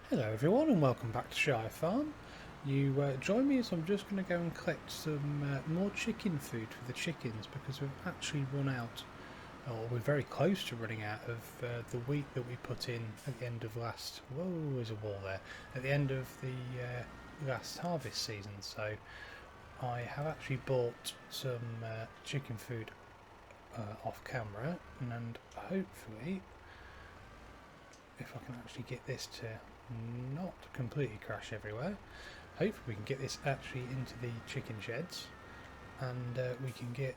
Hello everyone and welcome back to Shire Farm. You join me as I'm just going to go and collect some more chicken food for the chickens because we've actually run out, or we're very close to running out of the wheat that we put in at the end of last, whoa there's a wall there, at the end of the last harvest season. So I have actually bought some chicken food off camera, and hopefully if I can actually get this to not completely crash everywhere, hopefully we can get this actually into the chicken sheds and we can get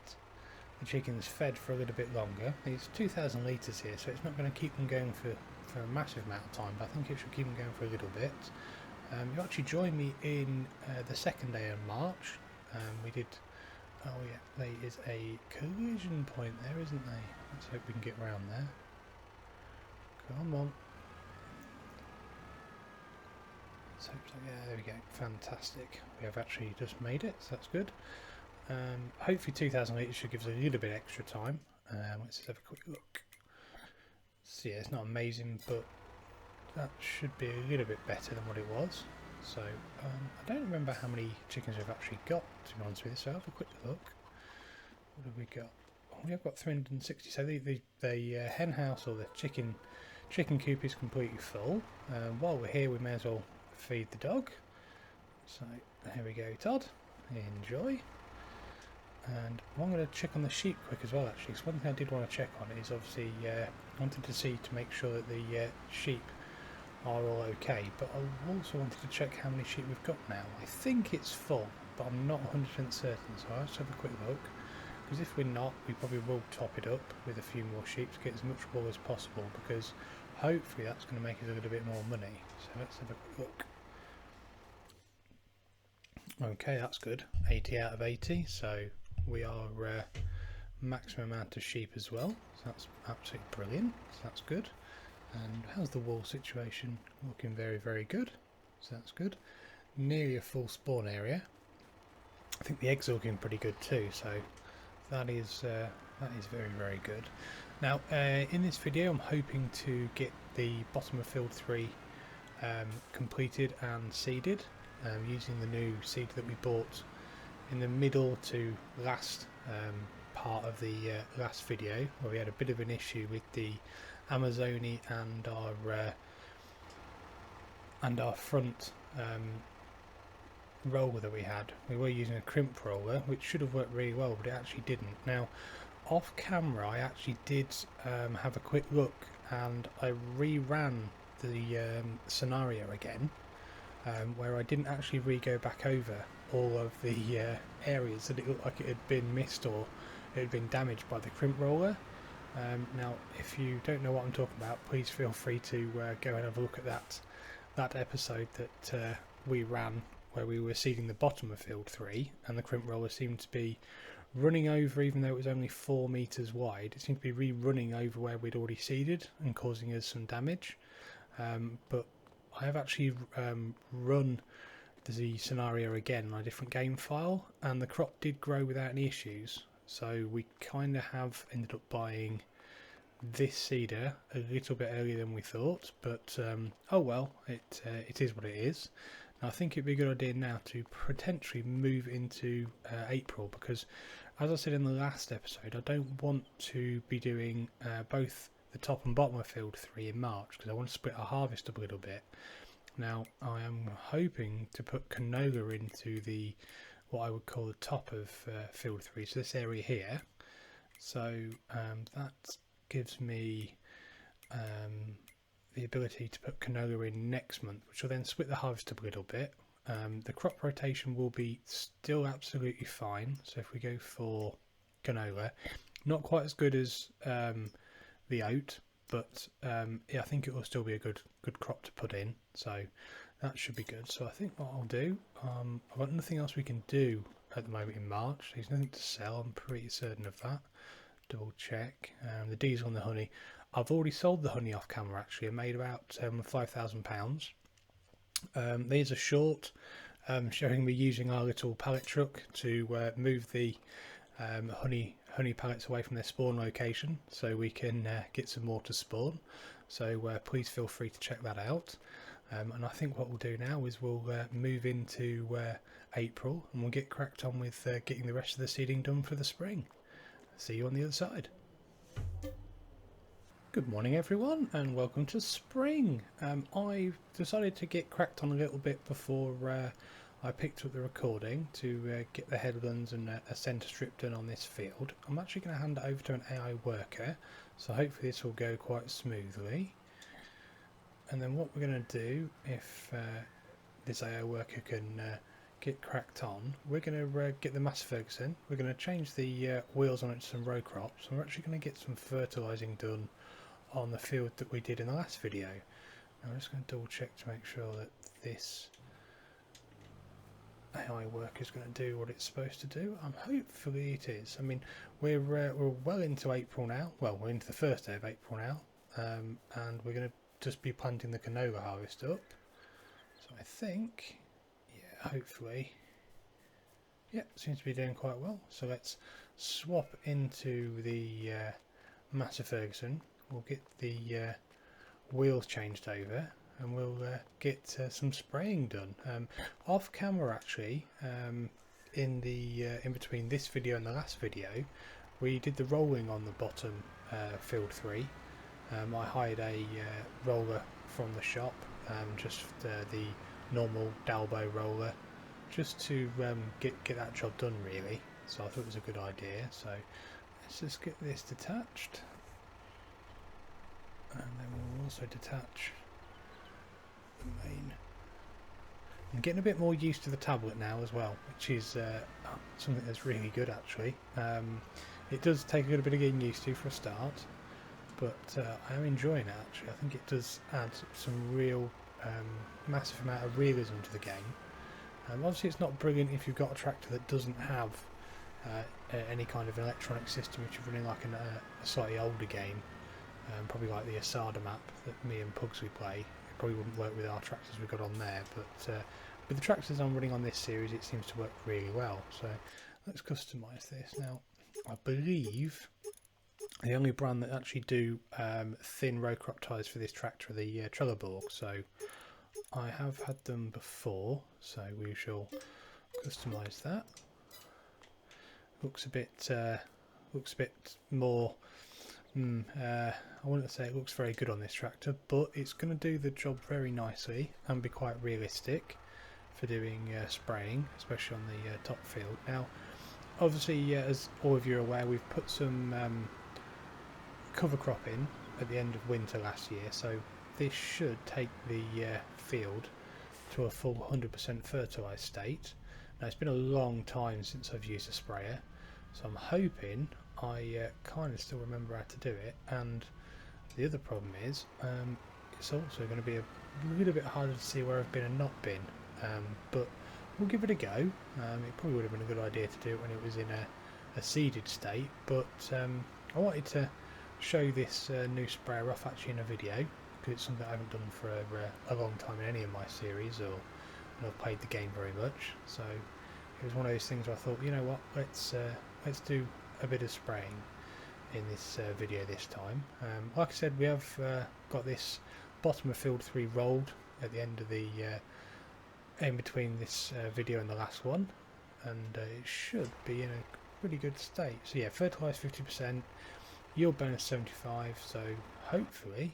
the chickens fed for a little bit longer. It's 2,000 litres here, so it's not going to keep them going for a massive amount of time, but I think it should keep them going for a little bit. You actually joined me in the second day of March. We did, oh yeah, there is a collision point there, isn't there? Let's hope we can get around there. Come on. So yeah, there we go, fantastic. We have actually just made it, so that's good. Hopefully 2,000 litres should give us a little bit extra time. Let's just have a quick look. So yeah, it's not amazing, but that should be a little bit better than what it was. So I don't remember how many chickens we've actually got, to be honest with you, so have a quick look. What have we got? Oh, we have got 360, so the hen house, or the chicken coop, is completely full. While we're here, we may as well feed the dog. So here we go, Todd, enjoy. And I'm going to check on the sheep quick as well, actually, because one thing I did want to check on is obviously wanted to see to make sure that the sheep are all okay, but I also wanted to check how many sheep we've got now. I think it's full, but I'm not 100% certain, so I'll just have a quick look, because if we're not, we probably will top it up with a few more sheep to get as much wool as possible, because hopefully that's going to make us a little bit more money. So let's have a quick look. Okay, that's good. 80 out of 80, so we are maximum amount of sheep as well, so that's absolutely brilliant, so that's good. And how's the wool situation? Looking very, very good, so that's good. Nearly a full spawn area. I think the eggs are looking pretty good too, so that is very, very good. Now in this video I'm hoping to get the bottom of field 3 completed and seeded, using the new seed that we bought in the middle to last part of the last video, where we had a bit of an issue with the Amazoni and our front roller that we had. We were using a crimp roller, which should have worked really well, but it actually didn't. Now off camera I actually did have a quick look, and I reran the scenario again, where I didn't actually go back over all of the areas that it looked like it had been missed or it had been damaged by the crimp roller. Now if you don't know what I'm talking about, please feel free to go and have a look at that episode that we ran, where we were seeding the bottom of field 3 and the crimp roller seemed to be running over, even though it was only 4 meters wide, it seemed to be rerunning over where we'd already seeded and causing us some damage. But I have actually run the scenario again on a different game file, and the crop did grow without any issues, so we kind of have ended up buying this seeder a little bit earlier than we thought, but oh well, it is what it is. Now, I think it'd be a good idea now to potentially move into April, because as I said in the last episode, I don't want to be doing both the top and bottom of field 3 in March, because I want to split our harvest up a little bit. Now I am hoping to put canola into the what I would call the top of field 3, so this area here. So that gives me the ability to put canola in next month, which will then split the harvest up a little bit. The crop rotation will be still absolutely fine, so if we go for canola, not quite as good as the oat, but yeah, I think it will still be a good crop to put in, so that should be good. So I think what I'll do, I've got nothing else we can do at the moment in March. There's nothing to sell, I'm pretty certain of that. Double check. The diesel and the honey, I've already sold the honey off camera actually. I made about £5,000. There's a short showing me using our little pallet truck to move the honey pallets away from their spawn location, so we can get some more to spawn. So please feel free to check that out. And I think what we'll do now is we'll move into April, and we'll get cracked on with getting the rest of the seeding done for the spring. See you on the other side. Good morning everyone, and welcome to spring. I decided to get cracked on a little bit before I picked up the recording to get the headlands and a centre strip done on this field. I'm actually going to hand it over to an AI worker, so hopefully this will go quite smoothly. And then what we're going to do, if this AI worker can get cracked on, we're going to get the Massey Ferguson. We're going to change the wheels on it to some row crops, and we're actually going to get some fertilising done on the field that we did in the last video. Now I'm just going to double check to make sure that this AI work is going to do what it's supposed to do. Hopefully it is. I mean, we're well into April now. Well, we're into the first day of April now, and we're going to just be planting the canola harvest up. So I think, yeah, hopefully, yeah, seems to be doing quite well. So let's swap into the Massey Ferguson. We'll get the wheels changed over, and we'll get some spraying done off camera. Actually, in between this video and the last video, we did the rolling on the bottom field 3. I hired a roller from the shop, just the normal Dalbo roller, just to get that job done really. So I thought it was a good idea. So let's just get this detached, and then we'll also detach the main. I'm getting a bit more used to the tablet now as well, which is something that's really good actually. It does take a little bit of getting used to for a start, but I am enjoying it actually. I think it does add some real massive amount of realism to the game. Obviously it's not brilliant if you've got a tractor that doesn't have any kind of electronic system, if you're running like a slightly older game, probably like the Asada map that me and Pugsley play. It probably wouldn't work with our tractors we've got on there, but with the tractors I'm running on this series it seems to work really well. So let's customise this. Now I believe the only brand that actually do thin row crop ties for this tractor are the Trelleborg, so I have had them before, so we shall customise that. Looks a bit more. I wouldn't say it looks very good on this tractor, but it's going to do the job very nicely and be quite realistic for doing spraying, especially on the top field. Now, obviously, as all of you are aware, we've put some cover crop in at the end of winter last year, so this should take the field to a full 100% fertilised state. Now it's been a long time since I've used a sprayer, so I'm hoping I kind of still remember how to do it. And the other problem is it's also going to be a little bit harder to see where I've been and not been, but we'll give it a go. It probably would have been a good idea to do it when it was in a seeded state, but I wanted to show this new sprayer off actually in a video, because it's something I haven't done for a long time in any of my series, or I've played the game very much. So it was one of those things where I thought, you know what, let's do a bit of spraying in this video this time. Like I said, we have got this bottom of field 3 rolled at the end of the in between this video and the last one, and it should be in a pretty good state. So yeah, fertilised 50%, yield bonus 75, so hopefully,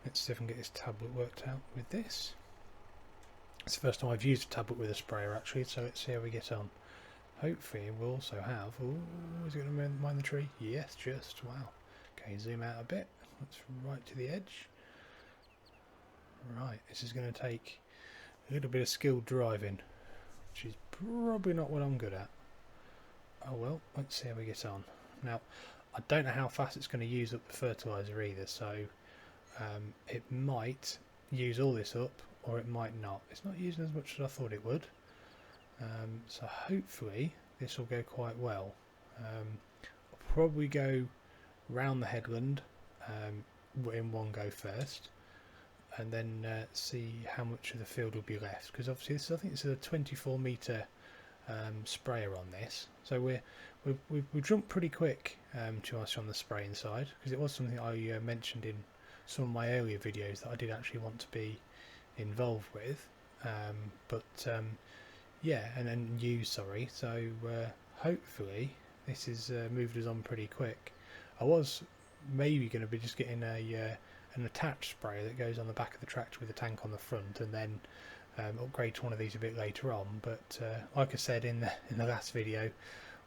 let's see if I can get this tablet worked out with this. It's the first time I've used a tablet with a sprayer actually, so let's see how we get on. Hopefully we'll also have, oh, is it going to mind the tree? Yes, just, wow. Okay, zoom out a bit, that's right to the edge. Right, this is going to take a little bit of skilled driving, which is probably not what I'm good at. Oh well, let's see how we get on. Now, I don't know how fast it's going to use up the fertiliser either, so it might use all this up, or it might not. It's not using as much as I thought it would, so hopefully this will go quite well. I'll probably go round the headland in one go first, and then see how much of the field will be left, because obviously this, I think this is a 24 metre sprayer on this, so we jumped pretty quick to us on the spraying side, because it was something I mentioned in some of my earlier videos that I did actually want to be involved with, yeah, and then use, sorry. So hopefully this is moved us on pretty quick. I was maybe going to be just getting an attached sprayer that goes on the back of the tractor with a tank on the front, and then upgrade to one of these a bit later on. But like I said in the last video,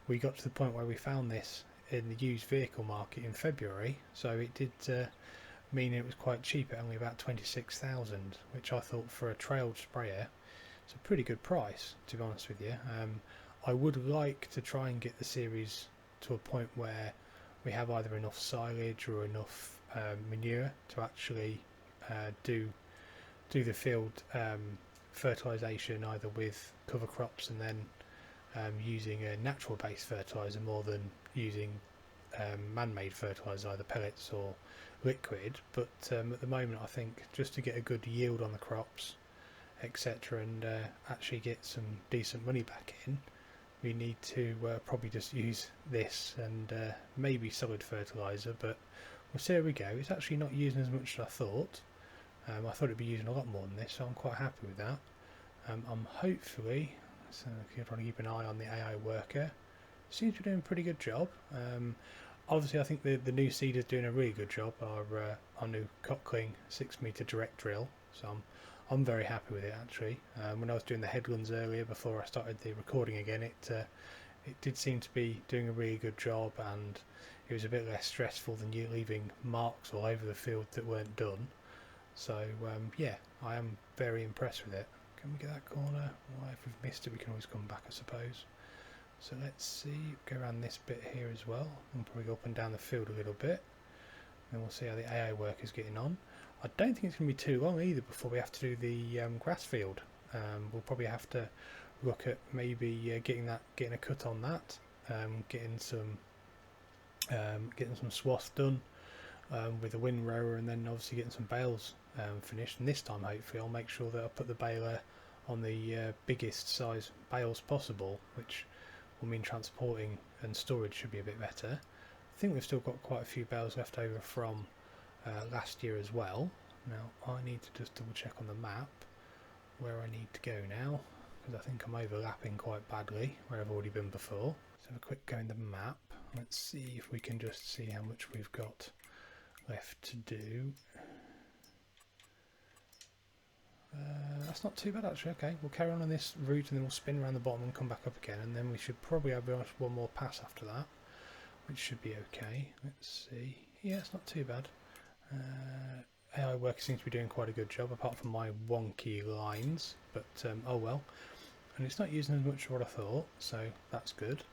we got to the point where we found this in the used vehicle market in February, so it did mean it was quite cheap at only about 26,000, which I thought for a trailed sprayer it's a pretty good price, to be honest with you. I would like to try and get the series to a point where we have either enough silage or enough manure to actually do the field fertilisation, either with cover crops and then using a natural based fertiliser more than using man-made fertiliser, either pellets or liquid. But at the moment I think just to get a good yield on the crops, etc., and actually get some decent money back in, we need to probably just use this and maybe solid fertiliser, but we'll see how we go. It's actually not using as much as I thought. I thought it'd be using a lot more than this, so I'm quite happy with that. I'm hopefully, so I'm trying to keep an eye on the AI worker. Seems to be doing a pretty good job. Obviously I think the new seed is doing a really good job, our new Cockling 6 metre direct drill, so I'm very happy with it actually. When I was doing the headlands earlier before I started the recording again, it did seem to be doing a really good job, and it was a bit less stressful than you leaving marks all over the field that weren't done. So yeah, I am very impressed with it. Can we get that corner? Well, if we've missed it we can always come back, I suppose. So let's see, go around this bit here as well, and probably go up and down the field a little bit, and we'll see how the AI work is getting on. I don't think it's going to be too long either before we have to do the grass field. We'll probably have to look at maybe getting a cut on that, getting some swaths done with a windrower, and then obviously getting some bales finished. And this time hopefully I'll make sure that I put the baler on the biggest size bales possible, which will mean transporting and storage should be a bit better. I think we've still got quite a few bales left over from last year as well. Now I need to just double check on the map where I need to go now, because I think I'm overlapping quite badly where I've already been before. So have a quick go in the map. Let's see if we can just see how much we've got left to do. That's not too bad actually. Okay, we'll carry on this route and then we'll spin around the bottom and come back up again, and then we should probably have one more pass after that, which should be okay. Let's see. Yeah, it's not too bad. AI worker seems to be doing quite a good job, apart from my wonky lines, but oh well. And it's not using as much as what I thought, so that's good.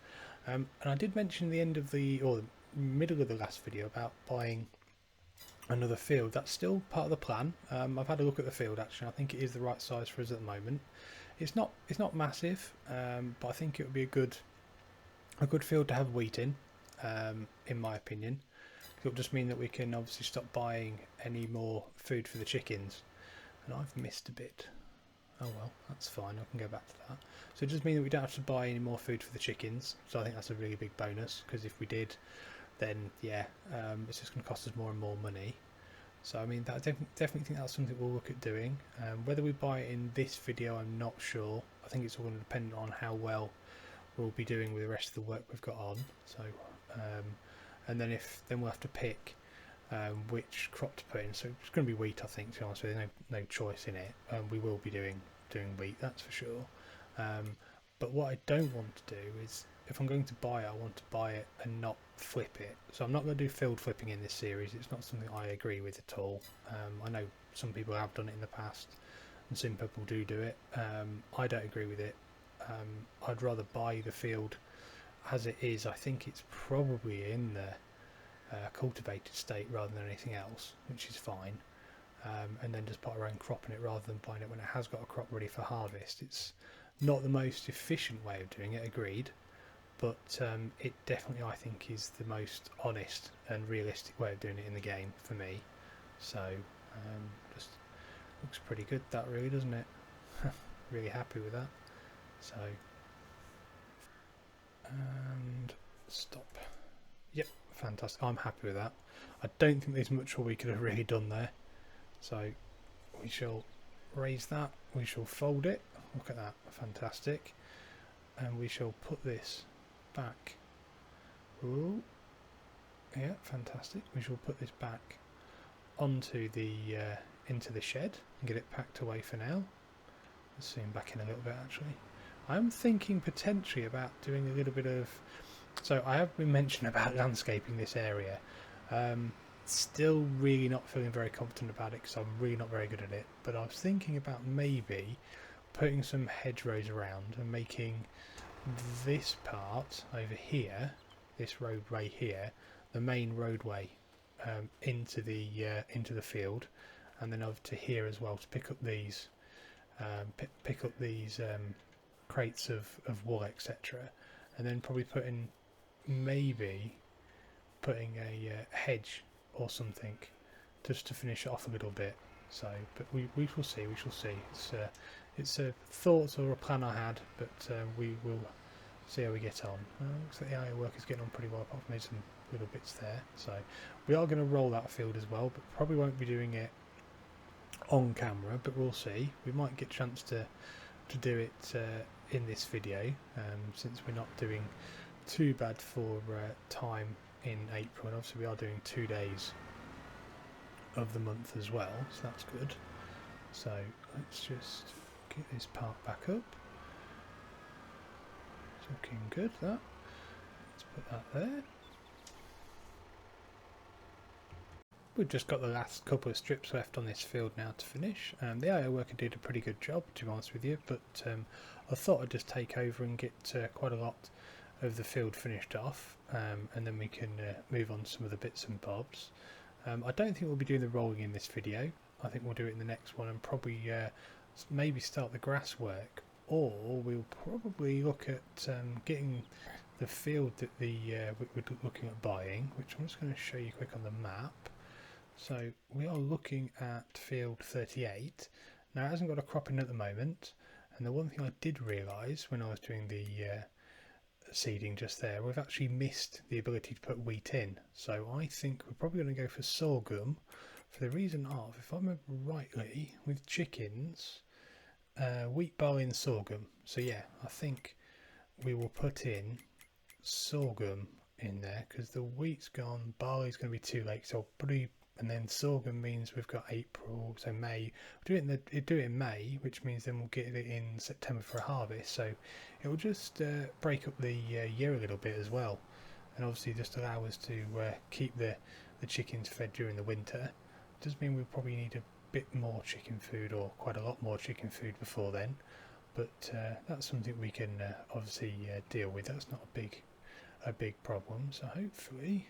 And I did mention the end of the middle of the last video about buying another field. That's still part of the plan. I've had a look at the field actually. I think it is the right size for us at the moment. It's not massive, but I think it would be a good field to have wheat in my opinion. It'll just mean that we can obviously stop buying any more food for the chickens. And I've missed a bit. Oh well, that's fine, I can go back to that. So it just means that we don't have to buy any more food for the chickens, so I think that's a really big bonus, because if we did, then yeah, it's just going to cost us more and more money. So I mean, I definitely think that's something we'll look at doing. Whether we buy it in this video, I'm not sure. I think it's all going to depend on how well we'll be doing with the rest of the work we've got on. So and then we'll have to pick which crop to put in. So it's going to be wheat, I think, to be honest with you. No choice in it. We will be doing wheat, that's for sure. But what I don't want to do is, if I'm going to buy it, I want to buy it and not flip it. So I'm not going to do field flipping in this series. It's not something I agree with at all. I know some people have done it in the past, and some people do it. I don't agree with it. I'd rather buy the field as it is. I think it's probably in the cultivated state rather than anything else, which is fine. And then just put our own crop in it rather than buying it when it has got a crop ready for harvest. It's not the most efficient way of doing it, agreed, but it definitely, I think, is the most honest and realistic way of doing it in the game for me. So just looks pretty good, that really, doesn't it? Really happy with that. So and stop. Yep, fantastic. I'm happy with that. I don't think there's much more we could have really done there, so we shall raise that, we shall fold it, look at that, fantastic, and we shall put this back. Ooh, yeah, fantastic. We shall put this back onto the into the shed and get it packed away for now. Let's zoom back in a little bit actually. I'm thinking potentially about doing a little bit of, so I have been mentioning about landscaping this area. Still really not feeling very confident about it because I'm really not very good at it, but I was thinking about maybe putting some hedgerows around and making this part over here, this roadway here, the main roadway into the field, and then over to here as well to pick up these crates of wool, etc., and then probably maybe putting a hedge or something just to finish it off a little bit. So, but we shall see. We shall see. It's a thought or a plan I had, but we will see how we get on. Looks like the area work is getting on pretty well, apart from some little bits there. So we are going to roll that field as well, but probably won't be doing it on camera, but we'll see. We might get a chance to do it in this video, since we're not doing too bad for time in April, and obviously we are doing 2 days of the month as well, so that's good. So let's just get this part back up. It's looking good, that. Let's put that there. We've just got the last couple of strips left on this field now to finish. The IO worker did a pretty good job, to be honest with you, but I thought I'd just take over and get quite a lot of the field finished off, and then we can move on to some of the bits and bobs. I don't think we'll be doing the rolling in this video. I think we'll do it in the next one and probably maybe start the grass work, or we'll probably look at getting the field that we're looking at buying, which I'm just going to show you quick on the map. So we are looking at field 38. Now it hasn't got a crop in at the moment, and the one thing I did realise when I was doing the seeding just there, we've actually missed the ability to put wheat in. So I think we're probably going to go for sorghum, for the reason of, if I remember rightly, with chickens, wheat, barley and sorghum. So yeah, I think we will put in sorghum in there, because the wheat's gone, barley's going to be too late, so I'll probably, and then sorghum means we've got April, so May. We'll do it in May, which means then we'll get it in September for a harvest. So it will just break up the year a little bit as well, and obviously just allow us to keep the chickens fed during the winter. It does mean we'll probably need a bit more chicken food, or quite a lot more chicken food before then, but that's something we can obviously deal with. That's not a big problem. So hopefully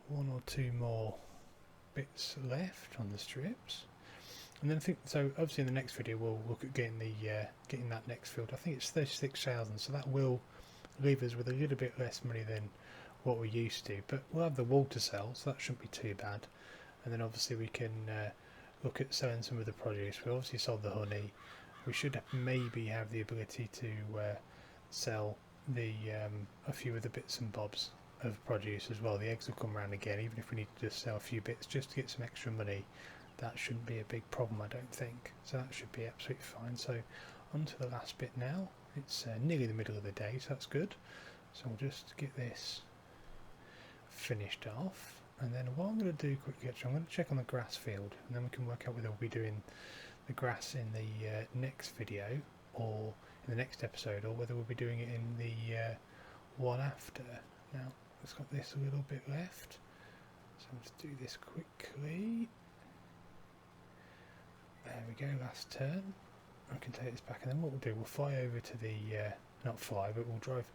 1 or 2 more bits left on the strips, and then I think, so obviously in the next video we'll look at getting that next field. I think it's 36,000, so that will leave us with a little bit less money than what we're used to, but we'll have the wool to sell, so that shouldn't be too bad. And then obviously we can look at selling some of the produce. We obviously sold the honey. We should maybe have the ability to sell a few of the bits and bobs of produce as well. The eggs will come around again, even if we need to just sell a few bits just to get some extra money. That shouldn't be a big problem, I don't think, so that should be absolutely fine. So on to the last bit now. It's nearly the middle of the day, so that's good. So we'll just get this finished off, and then what I'm going to do quickly, I'm going to check on the grass field, and then we can work out whether we'll be doing the grass in the next video, or in the next episode, or whether we'll be doing it in the one after. Now it's got this a little bit left, so let's do this quickly. There we go, last turn. I can take this back, and then what we'll do, we'll fly over to the not fly, but we'll drive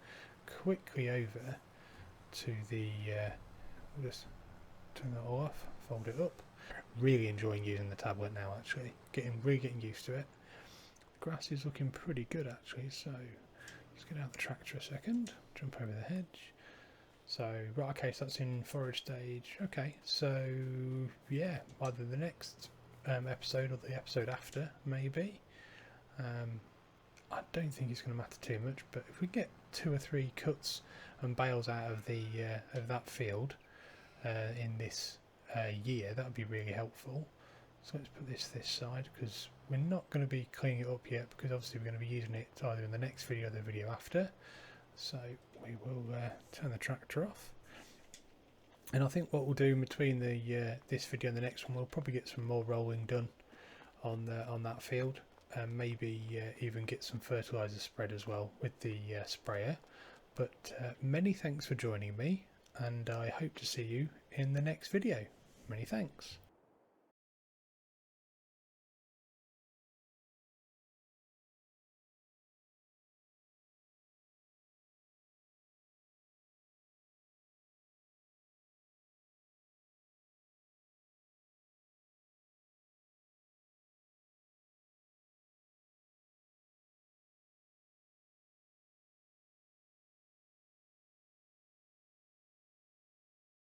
quickly over to the we'll just turn that all off, fold it up. Really enjoying using the tablet now, actually really getting used to it. The grass is looking pretty good actually, so let's get out the tractor a second, jump over the hedge. So right, okay, so that's in forage stage. Okay, so yeah, either the next episode or the episode after, maybe. I don't think it's going to matter too much, but if we get 2 or 3 cuts and bales out of the of that field in this year, that would be really helpful. So let's put this side, because we're not going to be cleaning it up yet because obviously we're going to be using it either in the next video or the video after. So we will turn the tractor off. And I think what we'll do in between the this video and the next one, we'll probably get some more rolling done on that field, and maybe even get some fertilizer spread as well with the sprayer. But many thanks for joining me, and I hope to see you in the next video. Many thanks.